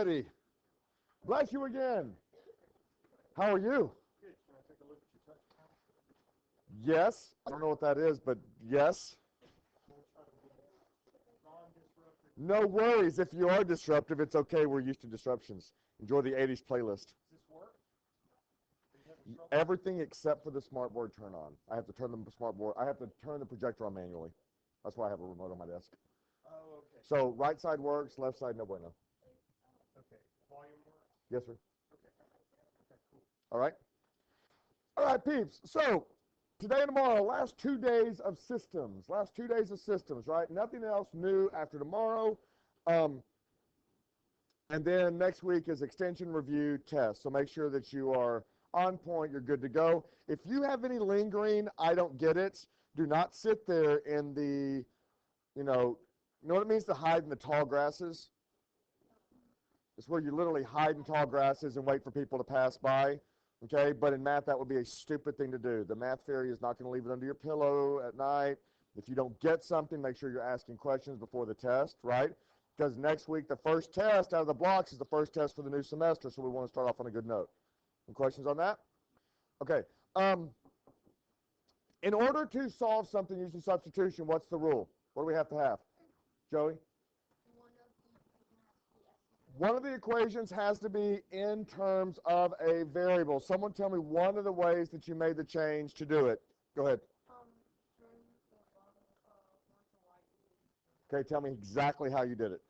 righty. Bless you again. How are you? Good. Can I take a look at your touch panel? Yes. I don't know what that is, but yes. We'll try to be non-disruptive. No worries. If you are disruptive, it's okay. We're used to disruptions. Enjoy the 80s playlist. Does this work? Everything except for the smartboard turn on. I have to turn the smartboard. I have to turn the projector on manually. That's why I have a remote on my desk. Oh, okay. So right side works, left side no bueno. Okay. Volume works? Yes, sir. Okay. Okay, cool. All right. All right, peeps. So today and tomorrow, last 2 days of systems. Last 2 days of systems, right? Nothing else new after tomorrow. And then next week is extension review test. So make sure that you are on point, you're good to go. If you have any lingering, I don't get it, do not sit there in the, you know what it means to hide in the tall grasses? It's where you literally hide in tall grasses and wait for people to pass by, okay? But in math, that would be a stupid thing to do. The math fairy is not going to leave it under your pillow at night. If you don't get something, make sure you're asking questions before the test, right? Because next week, the first test out of the blocks is the first test for the new semester, so we want to start off on a good note. Any questions on that? Okay. In order to solve something using substitution, what's the rule? What do we have to have? Joey? One of the equations has to be in terms of a variable. Someone tell me one of the ways that you made the change to do it. Go ahead. Okay, tell me exactly how you did it.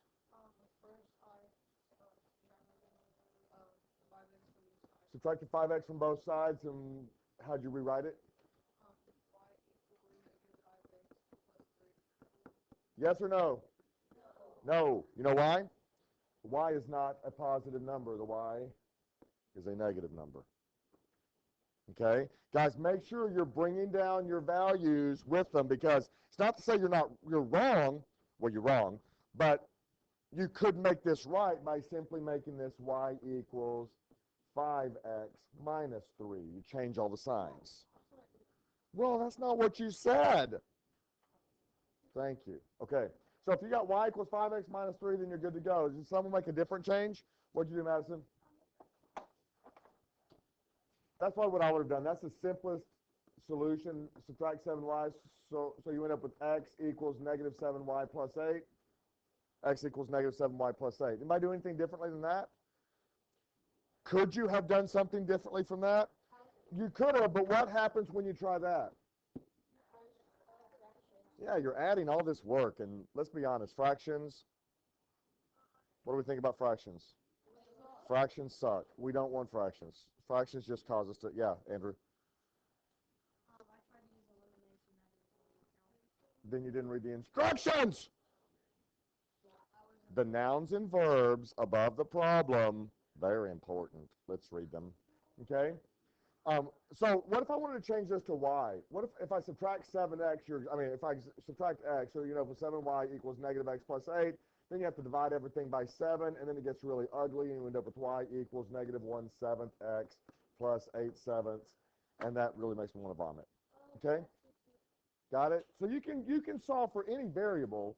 Subtracted 5x from both sides, and how'd you rewrite it? Yes or no? No. You know why? Y is not a positive number. The Y is a negative number. Okay? Guys, make sure you're bringing down your values with them, because it's not to say you're wrong. Well, you're wrong, but you could make this right by simply making this Y equals 5x minus 3. You change all the signs. Well, that's not what you said. Thank you. Okay. So if you got Y equals 5x minus 3, then you're good to go. Did someone make a different change? What'd you do, Madison? That's probably what I would have done. That's the simplest solution. Subtract 7y, so you end up with x equals negative 7y plus 8. X equals negative 7y plus 8. Anybody do anything differently than that? Could you have done something differently from that? You could have, but what happens when you try that? Yeah, you're adding all this work, and let's be honest, fractions, what do we think about fractions? Fractions suck. We don't want fractions. Fractions just cause us to, yeah, Andrew? Then you didn't read the instructions! The nouns and verbs above the problem, very important. Let's read them, okay? So what if I wanted to change this to y? What if I subtract 7x, if I subtract x, so for 7y equals negative x plus 8, then you have to divide everything by 7, and then it gets really ugly, and you end up with y equals negative 1/7 x plus 8/7, and that really makes me want to vomit, okay? Got it? So you can solve for any variable.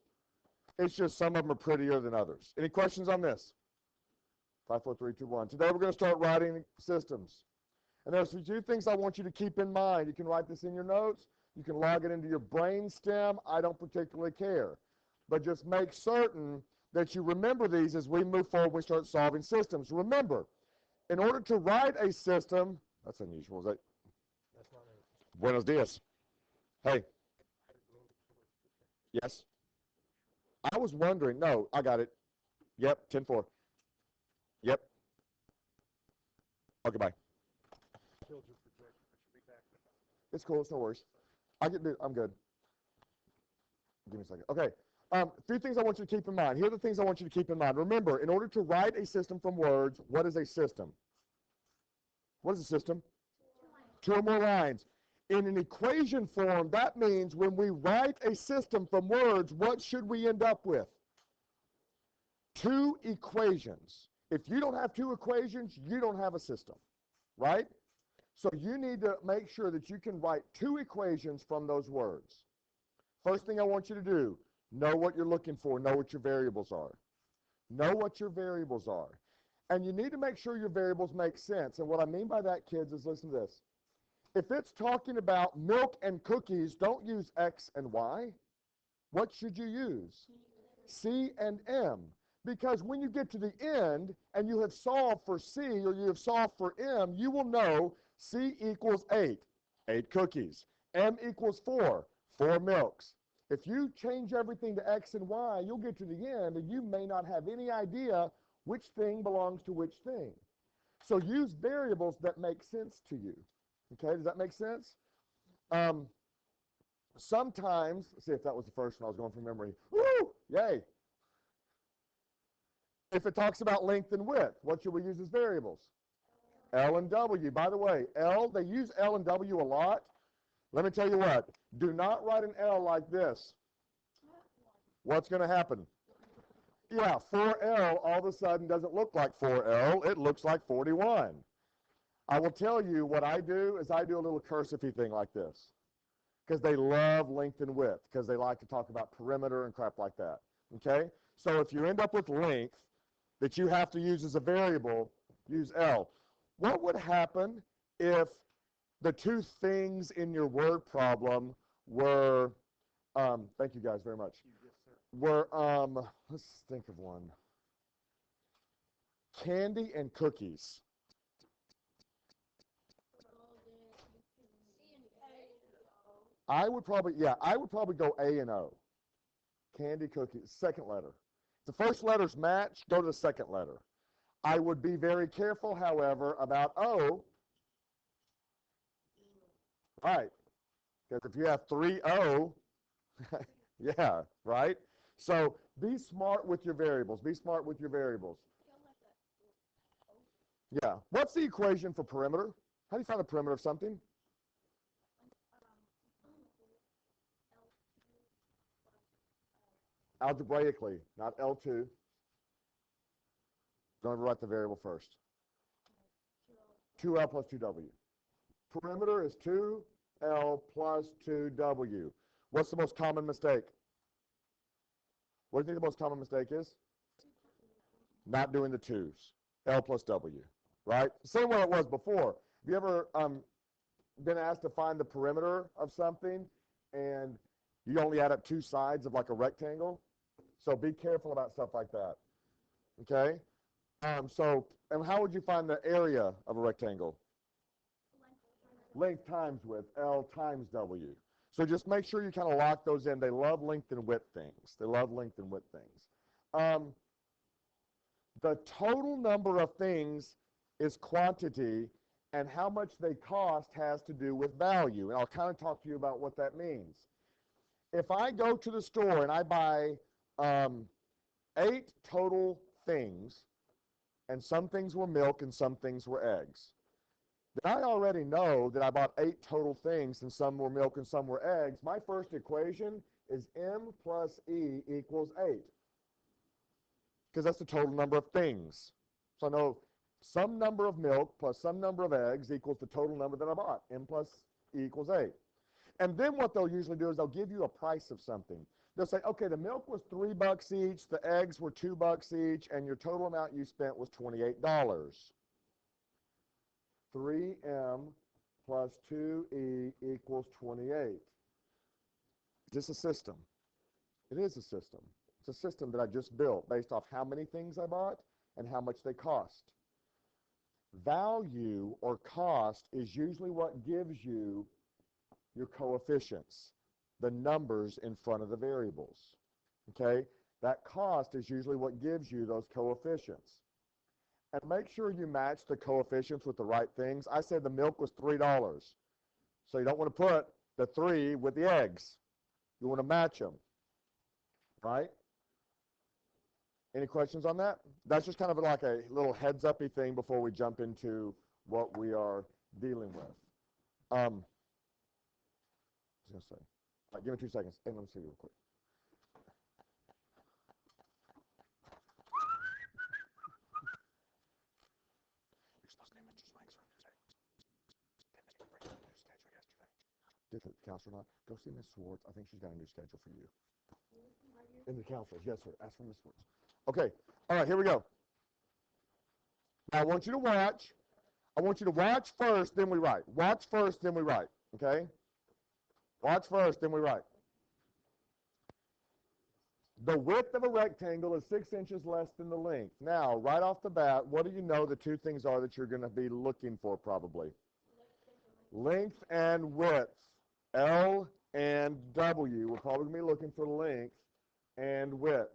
It's just some of them are prettier than others. Any questions on this? 5, 4, 3, 2, 1. Today we're going to start writing systems. And there's 2 things I want you to keep in mind. You can write this in your notes. You can log it into your brain stem. I don't particularly care. But just make certain that you remember these as we move forward, we start solving systems. Remember, in order to write a system, that's unusual, is that? That's not it. Buenos dias. Hey. Yes? I was wondering. No, I got it. Yep, 10-4. Yep. Okay, bye. Killed your projection. I should be back. It's cool. It's no worries. I'm good. Give me a second. Okay. 3 things I want you to keep in mind. Here are the things I want you to keep in mind. Remember, in order to write a system from words, what is a system? What is a system? 2 or more lines. In an equation form, that means when we write a system from words, what should we end up with? 2 equations. If you don't have 2 equations, you don't have a system, right? So you need to make sure that you can write 2 equations from those words. First thing I want you to do, know what you're looking for, know what your variables are. Know what your variables are. And you need to make sure your variables make sense. And what I mean by that, kids, is listen to this. If it's talking about milk and cookies, don't use X and Y. What should you use? C and M. Because when you get to the end and you have solved for C or you have solved for M, you will know C equals 8, 8 cookies. M equals 4, 4 milks. If you change everything to X and Y, you'll get to the end and you may not have any idea which thing belongs to which thing. So use variables that make sense to you. Okay, does that make sense? Sometimes, let's see if that was the first one I was going from memory. Woo! Yay! If it talks about length and width, what should we use as variables? L and W. By the way, L, they use L and W a lot. Let me tell you what, do not write an L like this. What's going to happen? Yeah, 4L all of a sudden doesn't look like 4L. It looks like 41. I will tell you what I do is I do a little cursive-y thing like this because they love length and width because they like to talk about perimeter and crap like that. Okay? So if you end up with length that you have to use as a variable, use L. What would happen if the two things in your word problem were, thank you guys very much, were, let's think of one, candy and cookies. I would probably go A and O. Candy, cookies, second letter. If the first letters match, go to the second letter. I would be very careful, however, about O. Right. Because if you have 3O, yeah, right? So be smart with your variables. Be smart with your variables. Yeah. What's the equation for perimeter? How do you find the perimeter of something? Algebraically, not L2. Don't ever write the variable first. 2L plus 2W. Perimeter is 2L plus 2W. What's the most common mistake? What do you think the most common mistake is? Not doing the twos. L plus W, right? Same way it was before. Have you ever been asked to find the perimeter of something and you only add up two sides of like a rectangle? So be careful about stuff like that, okay? And how would you find the area of a rectangle? Length times width, L times W. So just make sure you kind of lock those in. They love length and width things. They love length and width things. The total number of things is quantity, and how much they cost has to do with value. And I'll kind of talk to you about what that means. If I go to the store and I buy 8 total things, and some things were milk and some things were eggs, then I already know that I bought 8 total things and some were milk and some were eggs. My first equation is M plus E equals 8, because that's the total number of things. So I know some number of milk plus some number of eggs equals the total number that I bought. M plus E equals 8. And then what they'll usually do is they'll give you a price of something. They'll say, okay, the milk was $3 each, the eggs were $2 each, and your total amount you spent was $28. 3M plus 2E equals 28. Is this a system? It is a system. It's a system that I just built based off how many things I bought and how much they cost. Value or cost is usually what gives you your coefficients, the numbers in front of the variables. Okay? That cost is usually what gives you those coefficients. And make sure you match the coefficients with the right things. I said the milk was $3. So you don't want to put the 3 with the eggs. You want to match them. Right? Any questions on that? That's just kind of like a little heads-up-y thing before we jump into what we are dealing with. I was going to say, all right, give me 2 seconds. Hey, let me see real quick. You're supposed to name Mr. Swanks from Tuesday. Didn't Mr. Brady do schedule yesterday? Did the counselor not? Go see Miss Swartz. I think she's got a new schedule for you. In the counselors, yes, sir. Ask for Miss Swartz. Okay, All right, here we go. Now I want you to watch. I want you to watch first, then we write. Watch first, then we write. Okay? Watch first, then we write. The width of a rectangle is 6 inches less than the length. Now, right off the bat, what do you know the two things are that you're going to be looking for probably? Length and width. L and W. We're probably going to be looking for length and width.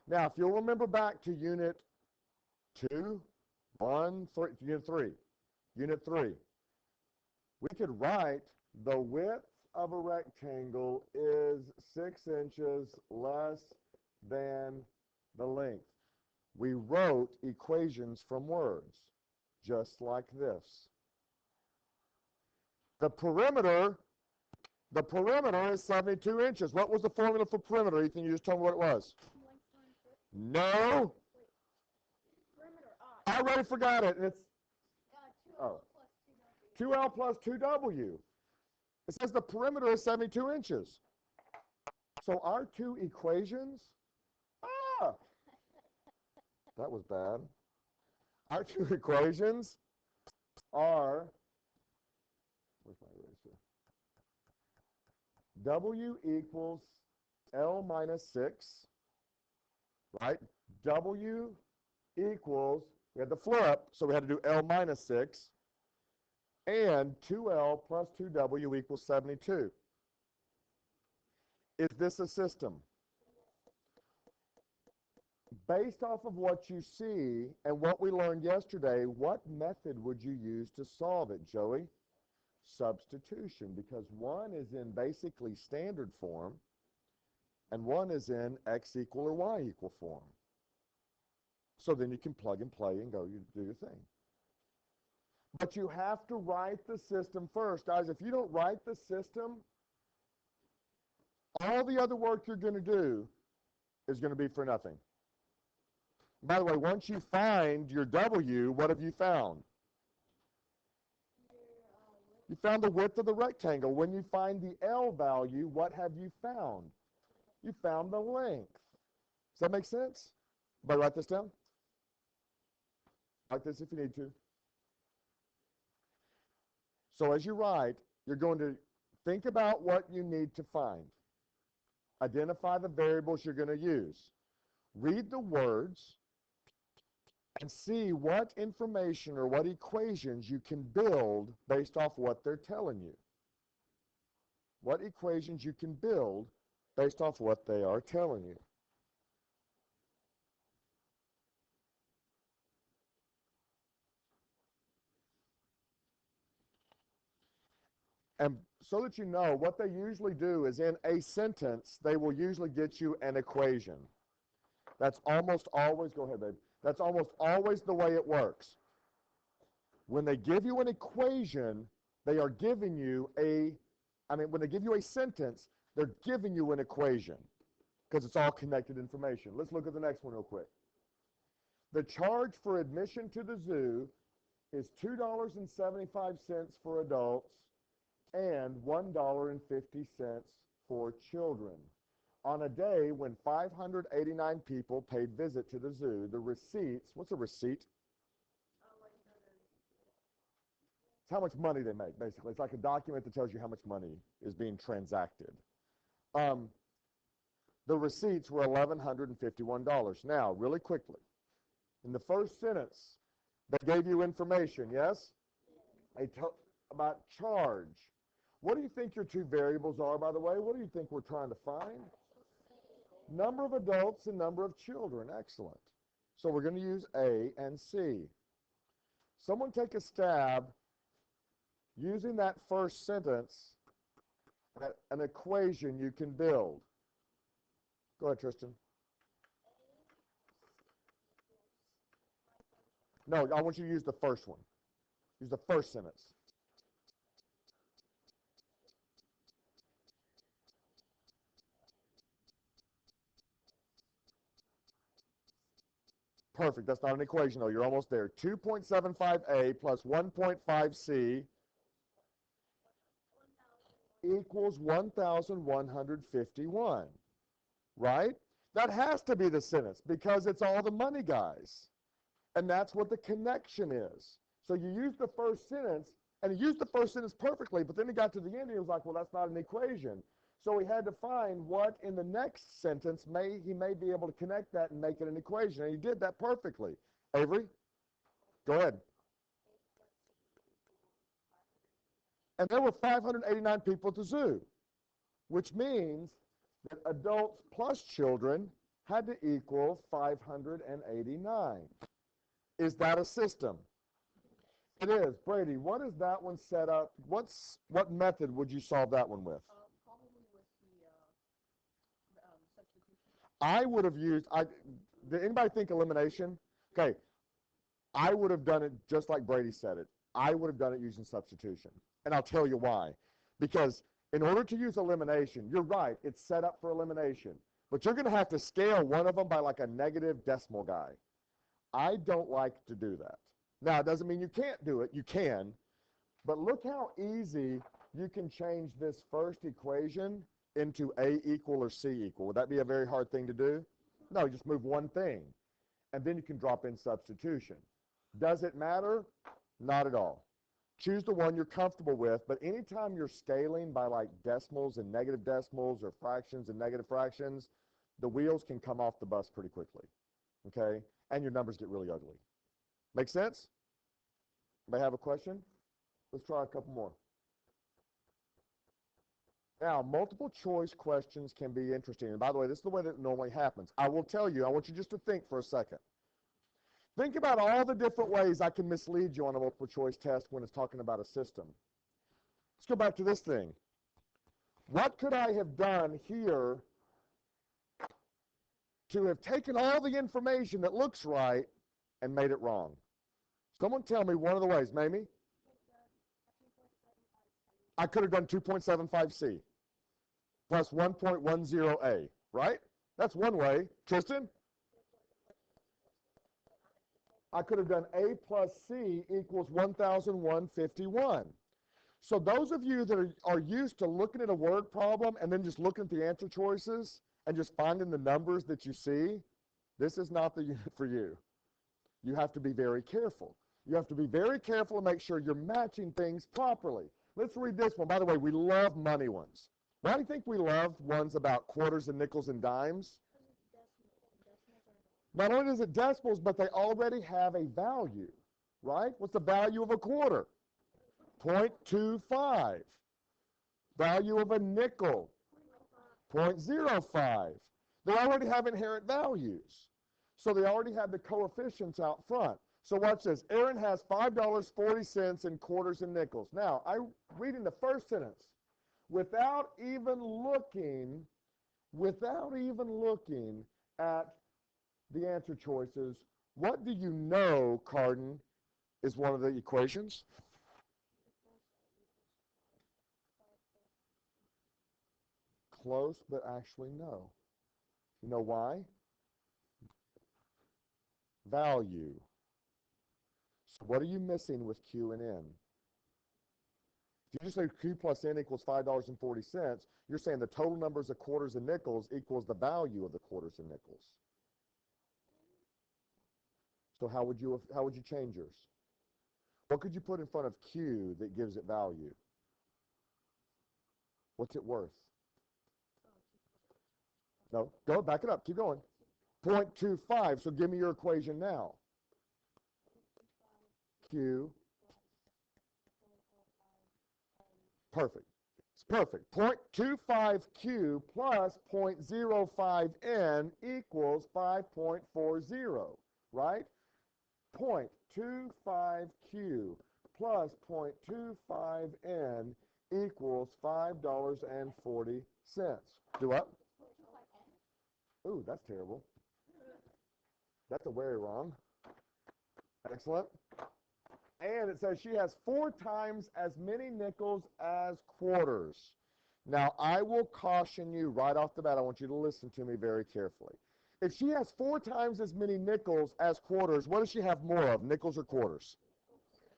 Now, if you'll remember back to Unit 2, 1, 3, Unit 3. Unit 3. We could write the width of a rectangle is 6 inches less than the length. We wrote equations from words, just like this. The perimeter is 72 inches. What was the formula for perimeter? Ethan, you just told me what it was. No. I already forgot it. It's 2L plus 2W. It says the perimeter is 72 inches. So our two equations, that was bad. Our two equations are, where's my eraser? W equals L minus 6, right? W equals, we had the flip, so we had to do L minus 6, and 2L plus 2W equals 72. Is this a system? Based off of what you see and what we learned yesterday, what method would you use to solve it, Joey? Substitution, because one is in basically standard form and one is in x equal or y equal form. So then you can plug and play and go, you do your thing. But you have to write the system first. Guys, if you don't write the system, all the other work you're going to do is going to be for nothing. By the way, once you find your W, what have you found? You found the width of the rectangle. When you find the L value, what have you found? You found the length. Does that make sense? Everybody write this down? Write this if you need to. So as you write, you're going to think about what you need to find. Identify the variables you're going to use. Read the words and see what information or what equations you can build based off what they're telling you. What equations you can build based off what they are telling you. And so that you know, what they usually do is in a sentence, they will usually get you an equation. That's almost always, go ahead, babe. That's almost always the way it works. When they give you an equation, they are giving you when they give you a sentence, they're giving you an equation because it's all connected information. Let's look at the next one real quick. The charge for admission to the zoo is $2.75 for adults and $1.50 for children. On a day when 589 people paid visit to the zoo, the receipts, what's a receipt? It's how much money they make, basically. It's like a document that tells you how much money is being transacted. The receipts were $1,151. Now, really quickly, in the first sentence, they gave you information, yes? They talk about charge. What do you think your two variables are, by the way? What do you think we're trying to find? Number of adults and number of children. Excellent. So we're going to use A and C. Someone take a stab using that first sentence at an equation you can build. Go ahead, Tristan. No, I want you to use the first one. Use the first sentence. Perfect. That's not an equation, though. You're almost there. 2.75a plus 1.5c equals 1,151, right? That has to be the sentence because it's all the money guys. And that's what the connection is. So you use the first sentence, and he used the first sentence perfectly, but then he got to the end and he was like, well, that's not an equation. So he had to find what in the next sentence he may be able to connect that and make it an equation. And he did that perfectly. Avery, go ahead. And there were 589 people at the zoo, which means that adults plus children had to equal 589. Is that a system? It is. Brady, what is that one set up? What method would you solve that one with? Probably with the substitution. I would have used, did anybody think elimination? Okay, I would have done it just like Brady said it. I would have done it using substitution. And I'll tell you why. Because in order to use elimination, you're right, it's set up for elimination. But you're going to have to scale one of them by like a negative decimal guy. I don't like to do that. Now, it doesn't mean you can't do it. You can. But look how easy you can change this first equation into A equal or C equal. Would that be a very hard thing to do? No, you just move one thing. And then you can drop in substitution. Does it matter? Not at all. Choose the one you're comfortable with, but anytime you're scaling by like decimals and negative decimals or fractions and negative fractions, the wheels can come off the bus pretty quickly, okay? And your numbers get really ugly. Make sense? May I have a question? Let's try a couple more. Now, multiple choice questions can be interesting. And by the way, this is the way that it normally happens. I will tell you, I want you just to think for a second. Think about all the different ways I can mislead you on a multiple choice test when it's talking about a system. Let's go back to this thing. What could I have done here to have taken all the information that looks right and made it wrong? Someone tell me one of the ways. Mamie? I could have done 2.75C plus 1.10A, right? That's one way. Tristan? I could have done A plus C equals 1,151. So those of you that are used to looking at a word problem and then just looking at the answer choices and just finding the numbers that you see, this is not the unit for you. You have to be very careful. You have to be very careful and make sure you're matching things properly. Let's read this one. By the way, we love money ones. Why do you think we love ones about quarters and nickels and dimes? Not only is it decimals, but they already have a value, right? What's the value of a quarter? 0.25. Value of a nickel? 0.05. They already have inherent values. So they already have the coefficients out front. So watch this. Aaron has $5.40 in quarters and nickels. Now, I'm reading the first sentence. Without even looking at the answer choices, what do you know, Carden, is one of the equations? Close, but actually no. You know why? Value. So what are you missing with Q and N? If you just say Q plus N equals $5.40, you're saying the total numbers of quarters and nickels equals the value of the quarters and nickels. So how would you change yours? What could you put in front of Q that gives it value? What's it worth? No, go back it up. Keep going. 0.25. So give me your equation now. Q. Perfect. It's perfect. 0.25Q plus 0.05N equals 5.40, right? 0.25Q plus 0.25N equals $5.40. Do what? Ooh, that's terrible. That's a very wrong. Excellent. And it says she has 4 times as many nickels as quarters. Now, I will caution you right off the bat. I want you to listen to me very carefully. If she has 4 times as many nickels as quarters, what does she have more of, nickels or quarters?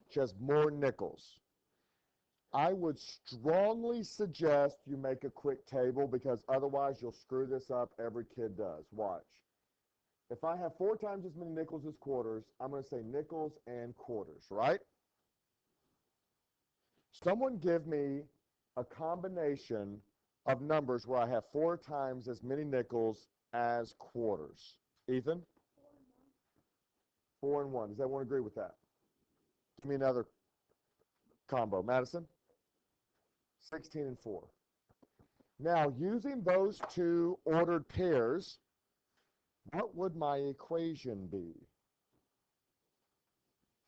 She has more nickels. I would strongly suggest you make a quick table because otherwise you'll screw this up. Every kid does. Watch. If I have 4 times as many nickels as quarters, I'm going to say nickels and quarters, right? Someone give me a combination of numbers where I have 4 times as many nickels as quarters. Ethan? 4 and 1. Does everyone agree with that? Give me another combo. Madison? 16 and 4. Now, using those 2 ordered pairs, what would my equation be?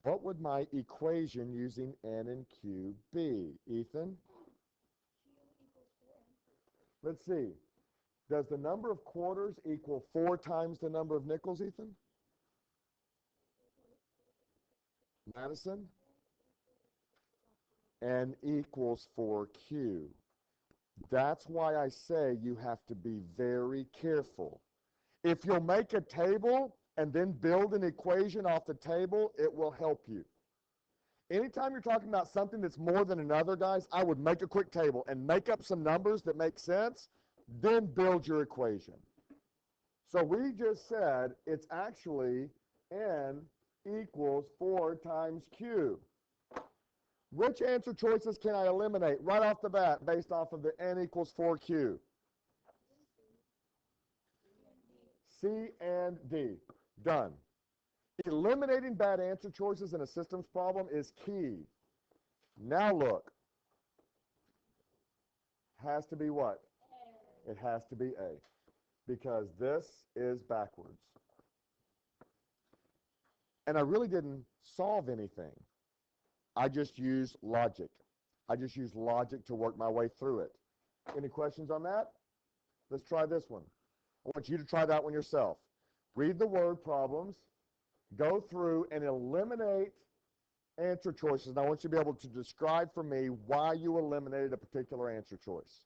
What would my equation using n and q be? Ethan? Let's see. Does the number of quarters equal 4 times the number of nickels, Ethan? Madison? N equals 4q. That's why I say you have to be very careful. If you'll make a table and then build an equation off the table, it will help you. Anytime you're talking about something that's more than another, guys, I would make a quick table and make up some numbers that make sense, then build your equation. So we just said it's actually n equals 4 times q. Which answer choices can I eliminate right off the bat based off of the n equals 4q? C and D. Done. Eliminating bad answer choices in a systems problem is key. Now look. Has to be what? It has to be A. Because this is backwards. And I really didn't solve anything. I just used logic. I just used logic to work my way through it. Any questions on that? Let's try this one. I want you to try that one yourself. Read the word problems, go through and eliminate answer choices. And I want you to be able to describe for me why you eliminated a particular answer choice.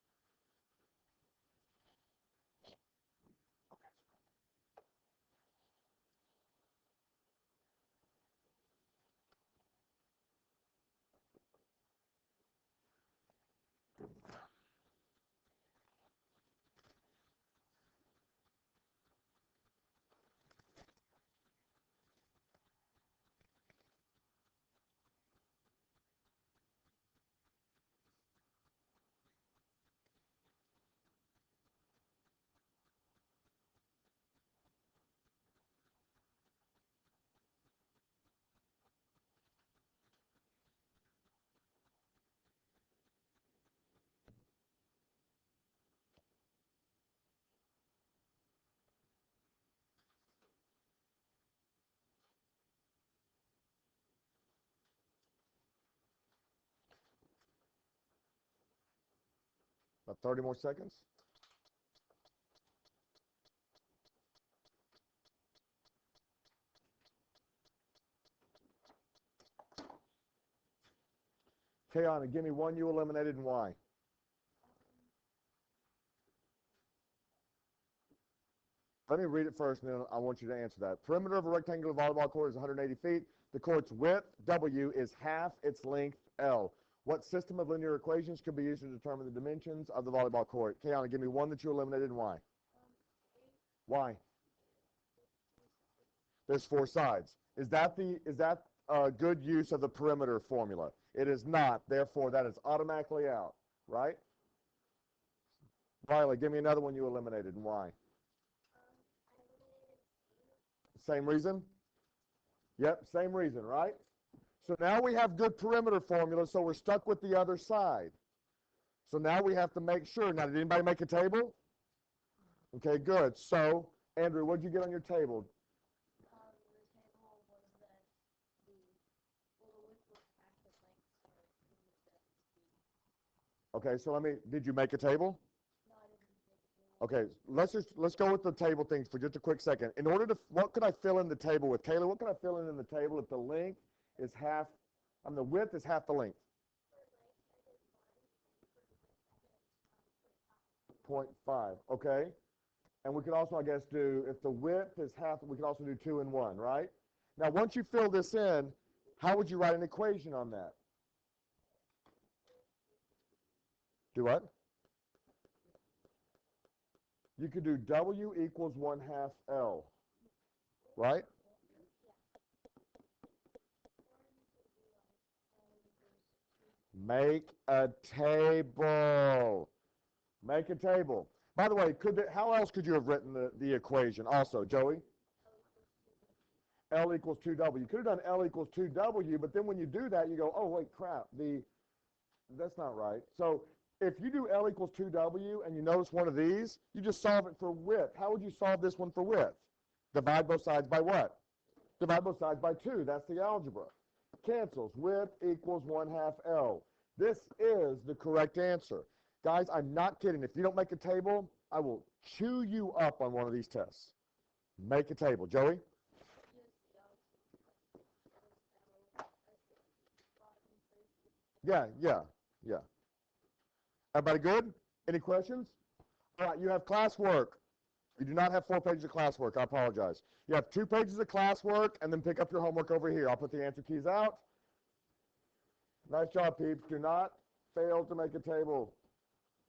About 30 more seconds. Kayana, give me one you eliminated and why. Let me read it first, and then I want you to answer that. Perimeter of a rectangular volleyball court is 180 feet. The court's width, W, is half its length, L. What system of linear equations could be used to determine the dimensions of the volleyball court? Kayana, give me one that you eliminated and why. Why? There's 4 sides. Is that a good use of the perimeter formula? It is not. Therefore, that is automatically out, right? Riley, give me another one you eliminated and why. Same reason? Yep, same reason, right? So now we have good perimeter formula, so we're stuck with the other side. So now we have to make sure. Now, did anybody make a table? Okay, good. So, Andrew, what did you get on your table? Okay, so did you make a table? Okay, let's go with the table things for just a quick second. In order to, what could I fill in the table with? Kayla, what can I fill in the table if the length is half, the width is half the length? 0.5, okay. And we could also, I guess, do, if the width is half, we could also do 2 and 1, right? Now, once you fill this in, how would you write an equation on that? Do what? You could do W equals 1/2 L, right? Make a table. Make a table. By the way, how else could you have written the equation also, Joey? L equals 2W. You could have done L equals 2W, but then when you do that, you go, oh, wait, crap, that's not right. So if you do L equals 2W and you notice one of these, you just solve it for width. How would you solve this one for width? Divide both sides by what? Divide both sides by 2. That's the algebra. Cancels. Width equals 1/2 L. This is the correct answer. Guys, I'm not kidding. If you don't make a table, I will chew you up on one of these tests. Make a table. Joey? Yeah. Everybody good? Any questions? All right, you have classwork. You do not have 4 pages of classwork. I apologize. You have 2 pages of classwork, and then pick up your homework over here. I'll put the answer keys out. Nice job, peeps. Do not fail to make a table.